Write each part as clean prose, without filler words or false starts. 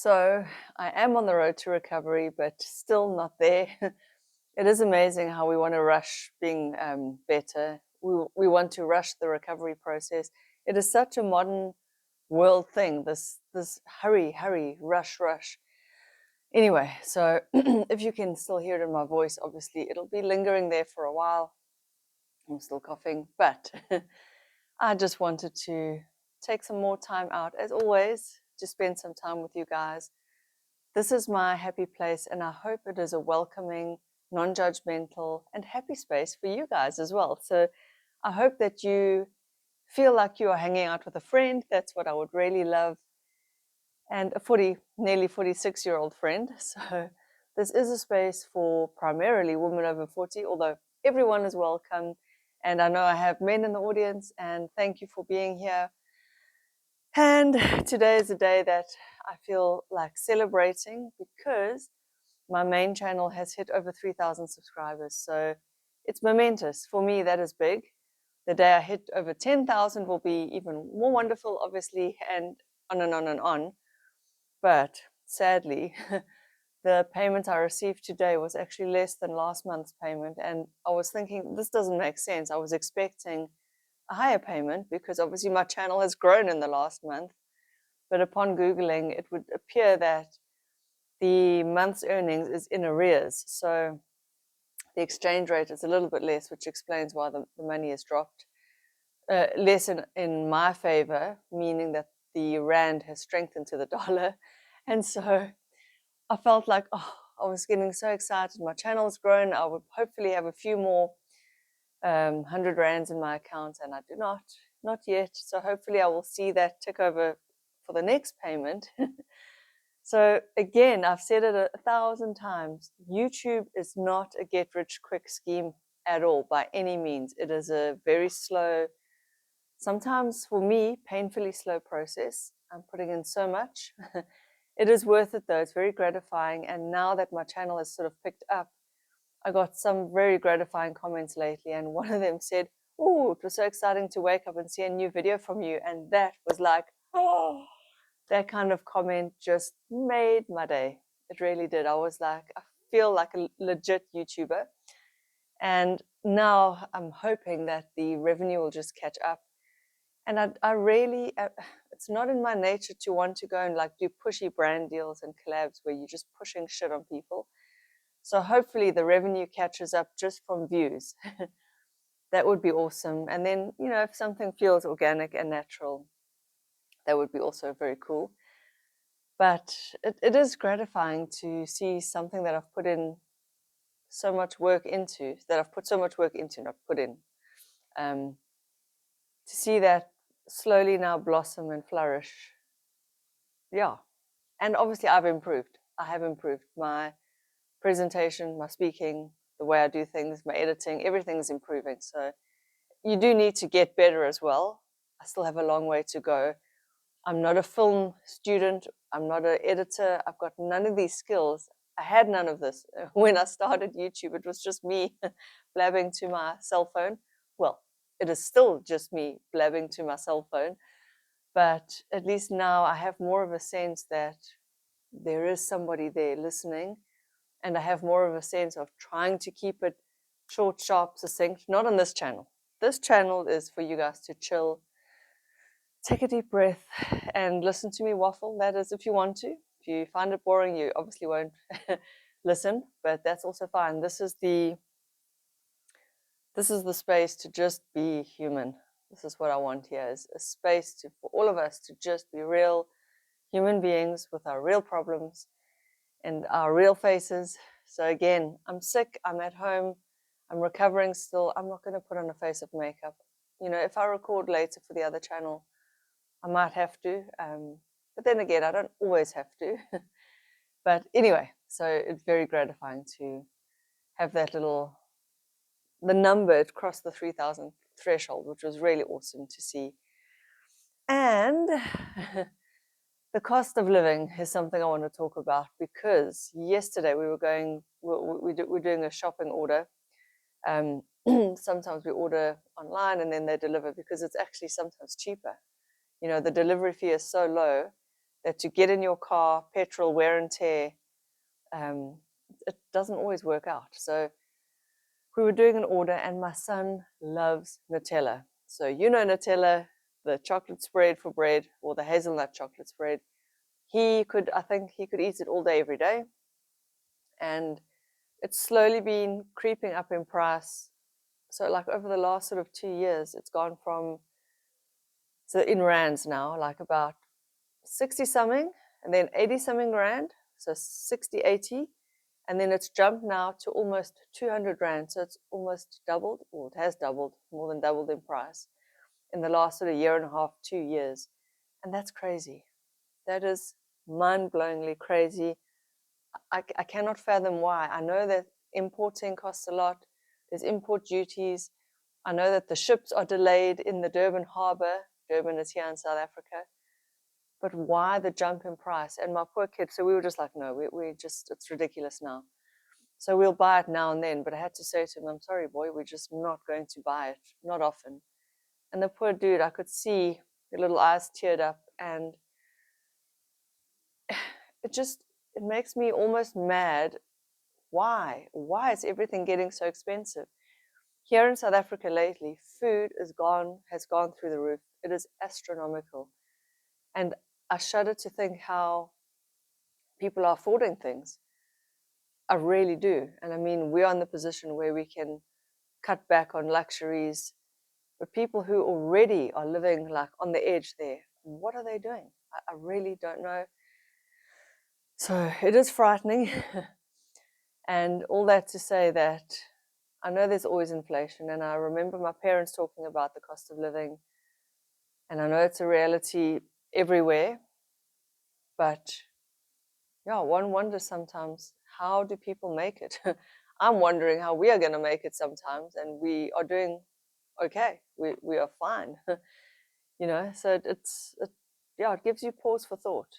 So I am on the road to recovery, but still not there. It is amazing how we want to rush being better. We want to rush the recovery process. It is such a modern world thing, this hurry, rush. Anyway, so if you can still hear it in my voice, obviously it'll be lingering there for a while. I'm still coughing, but I just wanted to take some more time out, as always, to spend some time with you guys. This is my happy place, and I hope it is a welcoming, non-judgmental, and happy space for you guys as well. So I hope that you feel like you are hanging out with a friend. That's what I would really love. And a nearly 46-year-old friend. So this is a space for primarily women over 40, although everyone is welcome. And I know I have men in the audience, and thank you for being here. And today is a day that I feel like celebrating because my main channel has hit over 3,000 subscribers. So it's momentous. For me, that is big. The day I hit over 10,000 will be even more wonderful, obviously, and on and on and on. But sadly, the payment I received today was actually less than last month's payment. And I was thinking, this doesn't make sense. I was expecting a higher payment because obviously my channel has grown in the last month. But upon Googling, it would appear that the month's earnings is in arrears. So the exchange rate is a little bit less, which explains why the money has dropped. Less in my favor, meaning that the rand has strengthened to the dollar. And so I felt like, I was getting so excited. My channel's grown. I would hopefully have a few more 100 rands in my account, and I do not yet. So hopefully I will see that tick over for the next payment. So again, I've said it 1,000 times. YouTube is not a get-rich-quick scheme at all, by any means. It is a very slow, sometimes for me, painfully slow process. I'm putting in so much. It is worth it though. It's very gratifying. And now that my channel has sort of picked up, I got some very gratifying comments lately. And one of them said, "Oh, it was so exciting to wake up and see a new video from you." And that was like, oh, that kind of comment just made my day. It really did. I was like, I feel like a legit YouTuber. And now I'm hoping that the revenue will just catch up. And I really, it's not in my nature to want to go and like do pushy brand deals and collabs where you're just pushing shit on people. So hopefully the revenue catches up just from views. That would be awesome. And then, if something feels organic and natural, that would be also very cool. But it is gratifying to see something that I've put in so much work into, not put in, to see that slowly now blossom and flourish. Yeah. And obviously I have improved my presentation, my speaking, the way I do things, my editing, everything's improving. So you do need to get better as well. I still have a long way to go. I'm not a film student. I'm not an editor. I've got none of these skills. I had none of this when I started YouTube. It was just me blabbing to my cell phone. Well, it is still just me blabbing to my cell phone. But at least now I have more of a sense that there is somebody there listening. And I have more of a sense of trying to keep it short, sharp, succinct. Not on this channel. This channel is for you guys to chill, take a deep breath, and listen to me waffle. That is, if you want to. If you find it boring, you obviously won't listen, but that's also fine. This is the space to just be human. This is what I want here, is a space for all of us to just be real human beings with our real problems and our real faces. So again, I'm sick, I'm at home, I'm recovering still. I'm not going to put on a face of makeup. If I record later for the other channel, I might have to, but then again, I don't always have to. But anyway, so it's very gratifying to have that the number, it crossed the 3,000 threshold, which was really awesome to see. And the cost of living is something I want to talk about, because yesterday we're doing a shopping order. Sometimes we order online and then they deliver, because it's actually sometimes cheaper. The delivery fee is so low that to get in your car, petrol, wear and tear, it doesn't always work out. So we were doing an order, and my son loves Nutella. So you know Nutella, the chocolate spread for bread, or the hazelnut chocolate spread. I think he could eat it all day, every day. And it's slowly been creeping up in price. So like over the last sort of 2 years, it's gone from, so in rands now, like about 60 something, and then 80 something rand, so 60, 80, and then it's jumped now to almost 200 rand. So it's almost doubled, or it has doubled, more than doubled in price in the last sort of year and a half, 2 years. And that's crazy. That is mind-blowingly crazy. I cannot fathom why. I know that importing costs a lot. There's import duties. I know that the ships are delayed in the Durban harbor. Durban is here in South Africa. But why the jump in price? And my poor kid, so we were just like, no, we just, it's ridiculous now. So we'll buy it now and then. But I had to say to him, I'm sorry, boy, we're just not going to buy it, not often. And the poor dude, I could see the little eyes teared up, and it makes me almost mad. Why? Why is everything getting so expensive? Here in South Africa lately, food has gone through the roof. It is astronomical. And I shudder to think how people are affording things. I really do. And I mean, we're in the position where we can cut back on luxuries, but people who already are living like on the edge there, what are they doing? I really don't know. So it is frightening. And all that to say that I know there's always inflation, and I remember my parents talking about the cost of living, and I know it's a reality everywhere, but yeah, one wonders sometimes, how do people make it? I'm wondering how we are going to make it sometimes, and we are doing okay. We are fine, so it gives you pause for thought.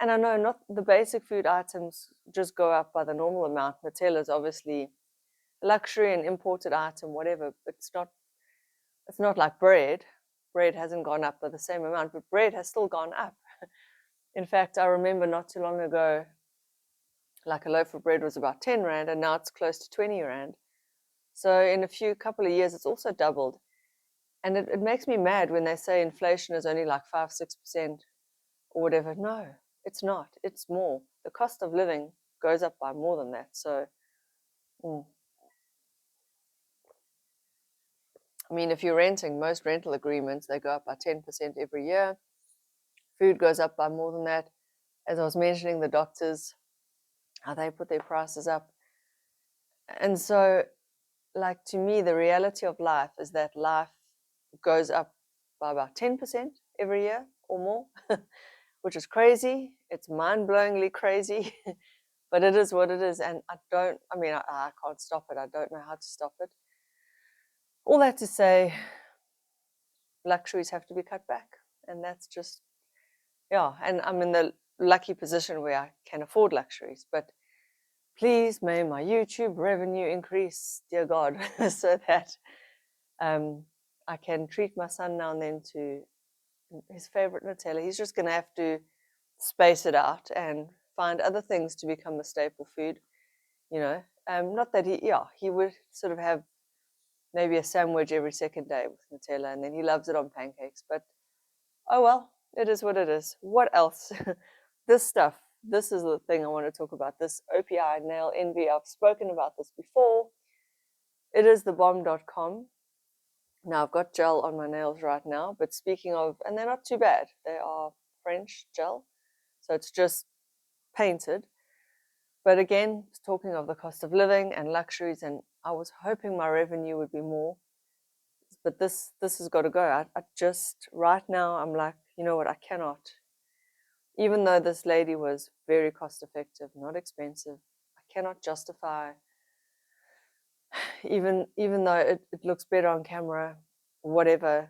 And I know not the basic food items just go up by the normal amount. Nutella is obviously luxury and imported item, whatever. It's not like bread. Bread hasn't gone up by the same amount, but bread has still gone up. In fact, I remember not too long ago, like a loaf of bread was about 10 rand, and now it's close to 20 rand. So in a couple of years, it's also doubled. And it makes me mad when they say inflation is only like 5-6% or whatever. No, it's not. It's more. The cost of living goes up by more than that. So, I mean, if you're renting, most rental agreements, they go up by 10% every year. Food goes up by more than that. As I was mentioning, the doctors, how they put their prices up. And so, like, to me, the reality of life is that life goes up by about 10% every year or more, which is crazy. It's mind-blowingly crazy, but it is what it is. And I can't stop it. I don't know how to stop it. All that to say, luxuries have to be cut back. And that's just, and I'm in the lucky position where I can afford luxuries. But please may my YouTube revenue increase, dear God, so that I can treat my son now and then to his favorite Nutella. He's just going to have to space it out and find other things to become a staple food, not that he would sort of have maybe a sandwich every second day with Nutella, and then he loves it on pancakes. But oh well, it is what it is. What else? This is the thing I want to talk about. This OPI nail envy. I've spoken about this before. It is thebomb.com. Now I've got gel on my nails right now, but speaking of, and they're not too bad. They are French gel, so it's just painted. But again, talking of the cost of living and luxuries, and I was hoping my revenue would be more, but this has got to go. I just, right now, I'm like, you know what, I cannot. Even though this lady was very cost effective, not expensive, I cannot justify, even though it looks better on camera, whatever,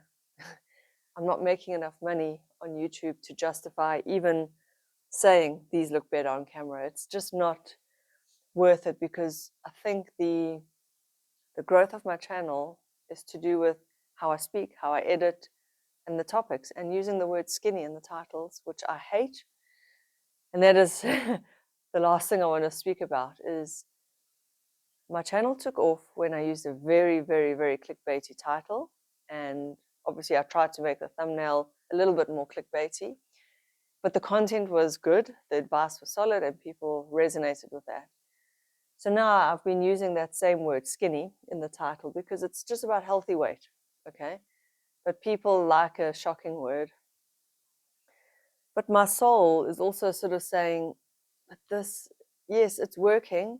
I'm not making enough money on YouTube to justify even saying these look better on camera. It's just not worth it, because I think the growth of my channel is to do with how I speak, how I edit, and the topics, and using the word skinny in the titles, which I hate. And that is the last thing I want to speak about. Is my channel took off when I used a very, very, very clickbaity title. And obviously I tried to make the thumbnail a little bit more clickbaity, but the content was good, the advice was solid, and people resonated with that. So now I've been using that same word, skinny, in the title because it's just about healthy weight, okay? But people like a shocking word. But my soul is also sort of saying, but this, yes, it's working,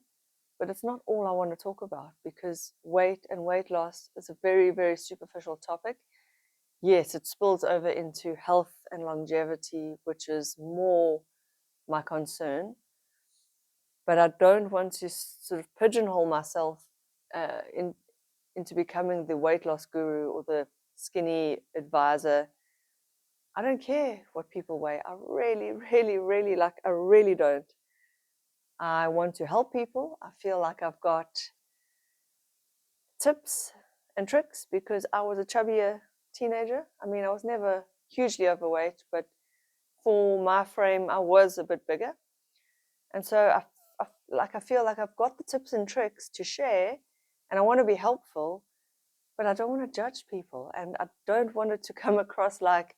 but it's not all I want to talk about, because weight and weight loss is a very, very superficial topic. Yes, it spills over into health and longevity, which is more my concern. But I don't want to sort of pigeonhole myself into becoming the weight loss guru or the skinny advisor. I don't care what people weigh. I really, really, really I really don't. I want to help people. I feel like I've got tips and tricks because I was a chubbier teenager. I mean, I was never hugely overweight, but for my frame, I was a bit bigger. And so I feel like I've got the tips and tricks to share, and I want to be helpful, but I don't want to judge people, and I don't want it to come across like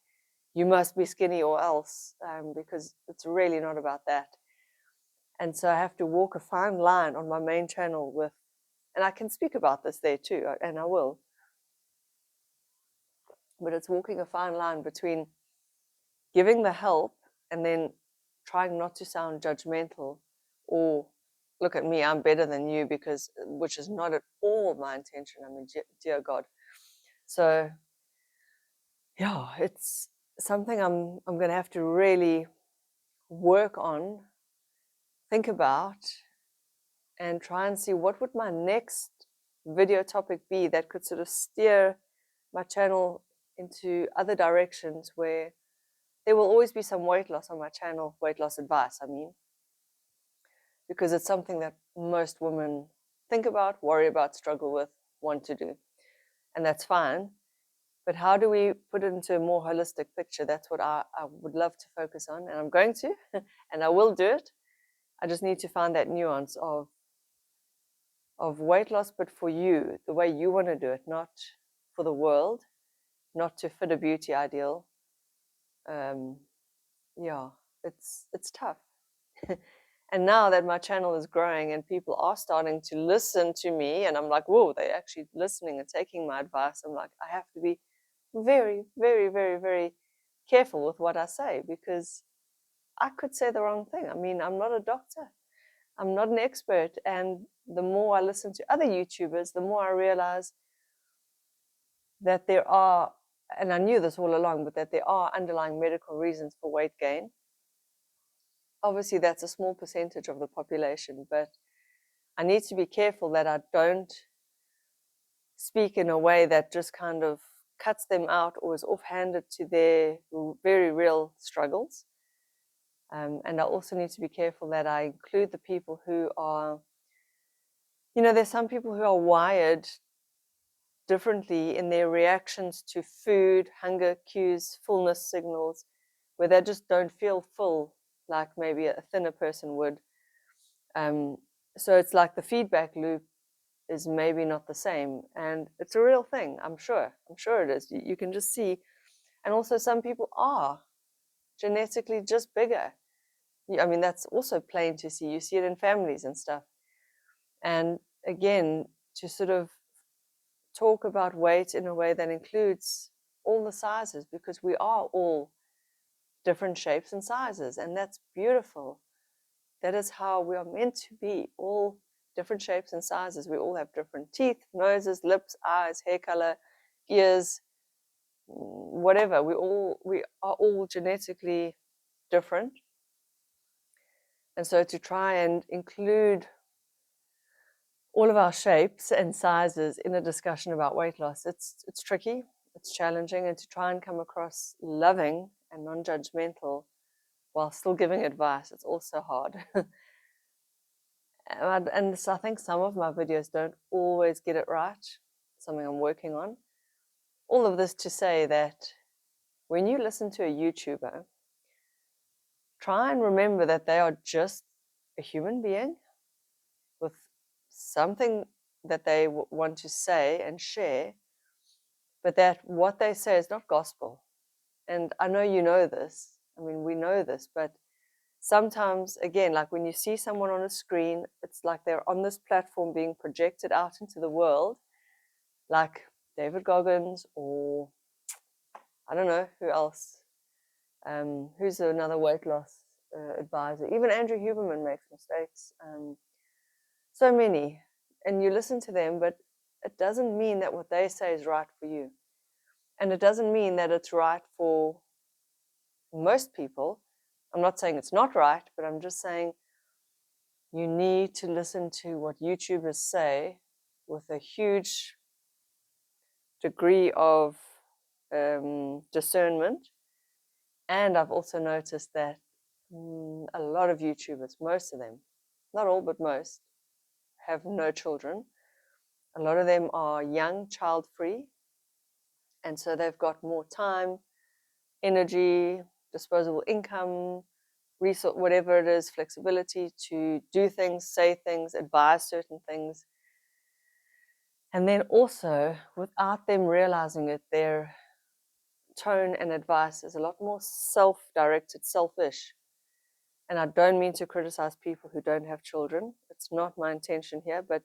you must be skinny or else, because it's really not about that. And so I have to walk a fine line on my main channel with, and I can speak about this there too, and I will, but it's walking a fine line between giving the help and then trying not to sound judgmental or look at me, I'm better than you, because which is not at all my intention. I mean, dear God. So yeah, it's something I'm going to have to really work on, think about, and try and see what would my next video topic be that could sort of steer my channel into other directions where there will always be some weight loss on my channel, weight loss advice, I mean, because it's something that most women think about, worry about, struggle with, want to do. And that's fine. But how do we put it into a more holistic picture? That's what I would love to focus on, and I'm going to, and I will do it. I just need to find that nuance of weight loss, but for you, the way you want to do it, not for the world, not to fit a beauty ideal. Yeah, it's tough. And now that my channel is growing and people are starting to listen to me, and I'm like, whoa, they're actually listening and taking my advice. I'm like, I have to be very, very, very, very careful with what I say, because I could say the wrong thing. I mean, I'm not a doctor. I'm not an expert. And the more I listen to other YouTubers, the more I realize that there are, and I knew this all along, but that there are underlying medical reasons for weight gain. Obviously, that's a small percentage of the population, but I need to be careful that I don't speak in a way that just kind of cuts them out or is offhanded to their very real struggles. And I also need to be careful that I include the people who are, there's some people who are wired differently in their reactions to food, hunger cues, fullness signals, where they just don't feel full like maybe a thinner person would. So it's like the feedback loop is maybe not the same, and it's a real thing. I'm sure it is. You can just see. And also some people are genetically just bigger. I mean, that's also plain to see. You see it in families and stuff. And again, to sort of talk about weight in a way that includes all the sizes, because we are all different shapes and sizes, and that's beautiful. That is how we are meant to be, all different shapes and sizes. We all have different teeth, noses, lips, eyes, hair color, ears, whatever. We are all genetically different. And so to try and include all of our shapes and sizes in a discussion about weight loss, it's tricky, it's challenging, and to try and come across loving and non-judgmental while still giving advice, it's also hard. And so I think some of my videos don't always get it right, something I'm working on. All of this to say that when you listen to a YouTuber, try and remember that they are just a human being with something that they want to say and share, but that what they say is not gospel. And I know you know this. I mean, we know this, but sometimes, again, like when you see someone on a screen, it's like they're on this platform being projected out into the world, like David Goggins, or I don't know who else. Who's another weight loss advisor? Even Andrew Huberman makes mistakes. So many. And you listen to them, but it doesn't mean that what they say is right for you. And it doesn't mean that it's right for most people. I'm not saying it's not right, but I'm just saying you need to listen to what YouTubers say with a huge degree of discernment. And I've also noticed that a lot of YouTubers, most of them, not all, but most, have no children. A lot of them are young, child-free, and so they've got more time, energy, disposable income, resource, whatever it is, flexibility to do things, say things, advise certain things. And then also, without them realizing it, their tone and advice is a lot more self-directed, selfish. And I don't mean to criticize people who don't have children. It's not my intention here, but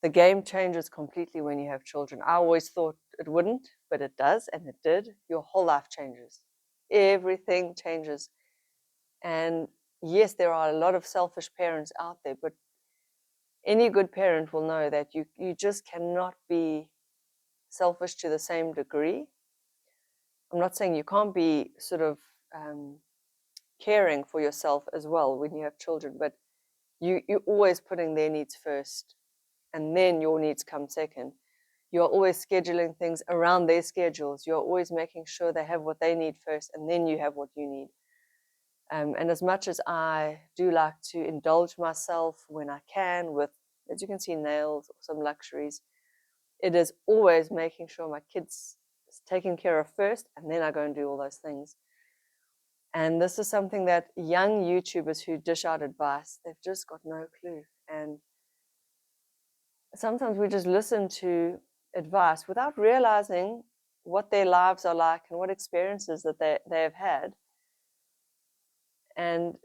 the game changes completely when you have children. I always thought it wouldn't, but it does, and it did. Your whole life changes. Everything changes. And yes, there are a lot of selfish parents out there, but any good parent will know that you just cannot be selfish to the same degree. I'm not saying you can't be sort of caring for yourself as well when you have children, but you're always putting their needs first, and then your needs come second. You're always scheduling things around their schedules. You're always making sure they have what they need first, and then you have what you need. And as much as I do like to indulge myself when I can with, as you can see, nails or some luxuries, it is always making sure my kids is taken care of first, and then I go and do all those things. And this is something that young YouTubers who dish out advice, they've just got no clue. And sometimes we just listen to advice without realizing what their lives are like and what experiences that they have had. And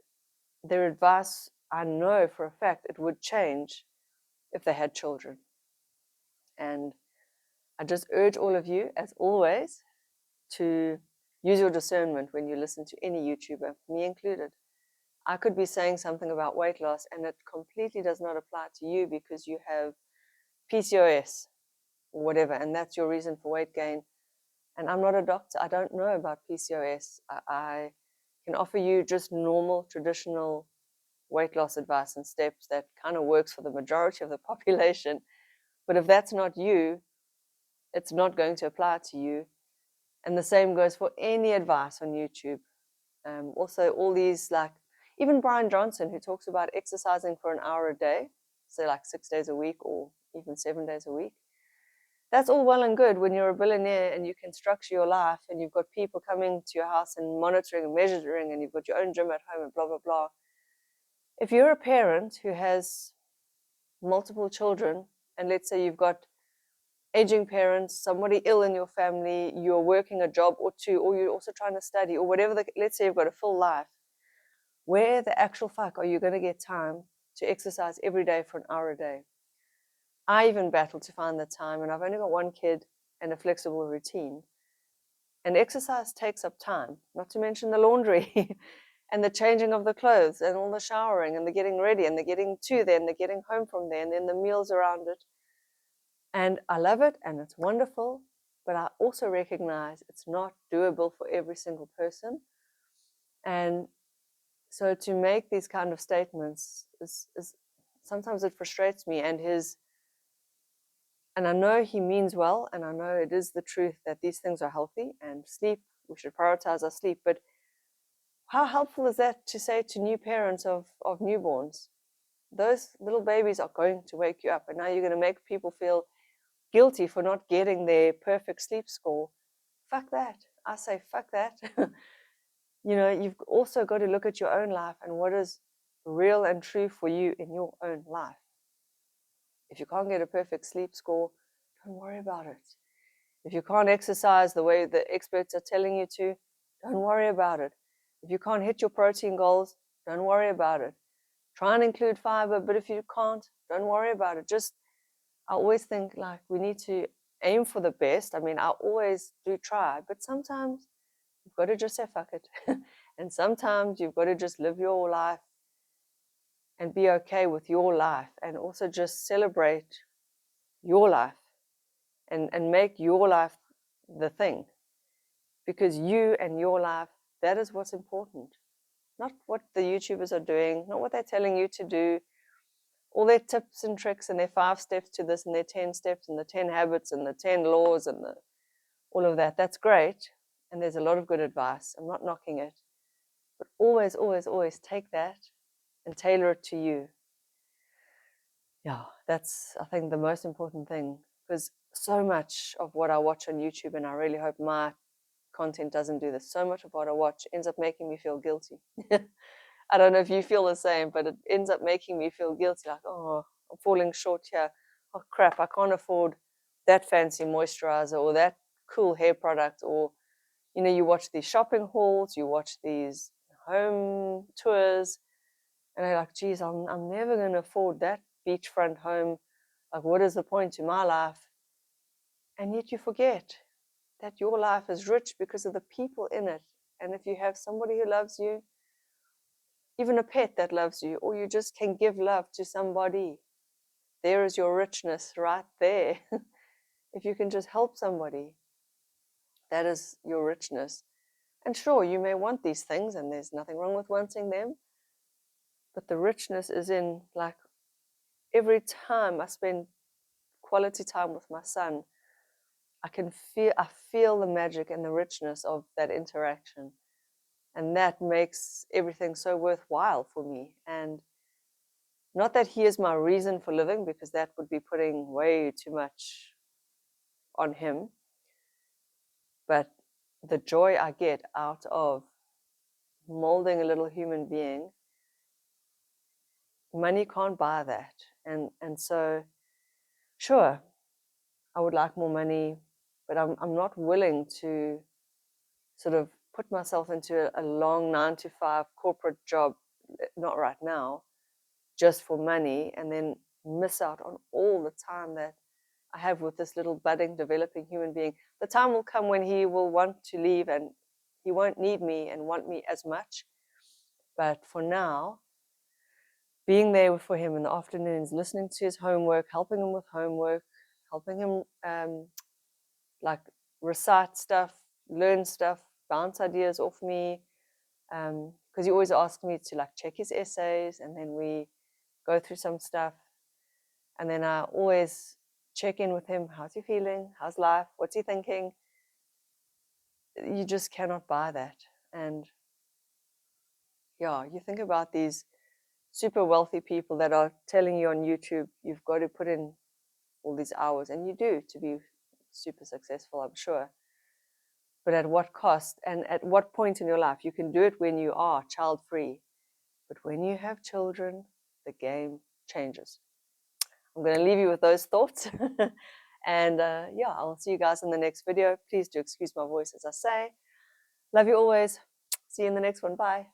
their advice, I know for a fact, it would change if they had children. And I just urge all of you, as always, to use your discernment when you listen to any YouTuber, me included. I could be saying something about weight loss and it completely does not apply to you because you have PCOS or whatever, and that's your reason for weight gain. And I'm not a doctor. I don't know about PCOS. I can offer you just normal, traditional weight loss advice and steps that kind of works for the majority of the population. But if that's not you, it's not going to apply to you. And the same goes for any advice on YouTube. Also, all these, like, even Brian Johnson, who talks about exercising for an hour a day, say like 6 days a week or even 7 days a week. That's all well and good when you're a billionaire and you can structure your life and you've got people coming to your house and monitoring and measuring and you've got your own gym at home and blah, blah, blah. If you're a parent who has multiple children, and let's say you've got aging parents, somebody ill in your family, you're working a job or two, or you're also trying to study, or whatever, let's say you've got a full life, where the actual fuck are you going to get time to exercise every day for an hour a day? I even battle to find the time, and I've only got one kid and a flexible routine. And exercise takes up time, not to mention the laundry and the changing of the clothes and all the showering and the getting ready and the getting to there and the getting home from there and then the meals around it. And I love it and it's wonderful, but I also recognize it's not doable for every single person. And so to make these kind of statements is sometimes it frustrates me. And I know he means well, and I know it is the truth that these things are healthy and sleep, we should prioritize our sleep. But how helpful is that to say to new parents of newborns? Those little babies are going to wake you up, and now you're going to make people feel guilty for not getting their perfect sleep score. Fuck that. I say fuck that. you know, you've also got to look at your own life and what is real and true for you in your own life. If you can't get a perfect sleep score, don't worry about it. If you can't exercise the way the experts are telling you to, don't worry about it. If you can't hit your protein goals, don't worry about it. Try and include fiber, but if you can't, don't worry about it. Just, I always think like we need to aim for the best. I mean, I always do try, but sometimes you've got to just say fuck it. And sometimes you've got to just live your life and be okay with your life, and also just celebrate your life and make your life the thing. Because you and your life, that is what's important. Not what the YouTubers are doing, not what they're telling you to do, all their tips and tricks and their 5 steps to this and their 10 steps and the 10 habits and the 10 laws and all of that. That's great. And there's a lot of good advice. I'm not knocking it. But always, always, always take that and tailor it to you. Yeah, that's, I think, the most important thing. Because so much of what I watch on YouTube, and I really hope my content doesn't do this, so much of what I watch ends up making me feel guilty. I don't know if you feel the same, but it ends up making me feel guilty, like, oh, I'm falling short here. Oh, crap, I can't afford that fancy moisturizer or that cool hair product. Or, you know, you watch these shopping hauls, you watch these home tours, and you're like, geez, I'm never going to afford that beachfront home. Like, what is the point to my life? And yet you forget that your life is rich because of the people in it. And if you have somebody who loves you, even a pet that loves you, or you just can give love to somebody, there is your richness right there. If you can just help somebody, that is your richness. And sure, you may want these things, and there's nothing wrong with wanting them, but the richness is in, like, every time I spend quality time with my son, I feel the magic and the richness of that interaction. And that makes everything so worthwhile for me. And not that he is my reason for living, because that would be putting way too much on him, but the joy I get out of molding a little human being, money can't buy that. And so, sure, I would like more money, but I'm not willing to sort of put myself into a long 9-to-5 corporate job, not right now, just for money, and then miss out on all the time that I have with this little budding, developing human being. The time will come when he will want to leave and he won't need me and want me as much. But for now, being there for him in the afternoons, listening to his homework, helping him with homework, helping him like recite stuff, learn stuff, bounce ideas off me. Because he always asks me to like check his essays, and then we go through some stuff. And then I always check in with him. How's he feeling? How's life? What's he thinking? You just cannot buy that. And yeah, you think about these super wealthy people that are telling you on YouTube, you've got to put in all these hours, and you do, to be super successful, I'm sure. But at what cost and at what point in your life? You can do it when you are child-free, but when you have children, the game changes. I'm going to leave you with those thoughts. And yeah, I'll see you guys in the next video. Please do excuse my voice as I say. Love you always. See you in the next one. Bye.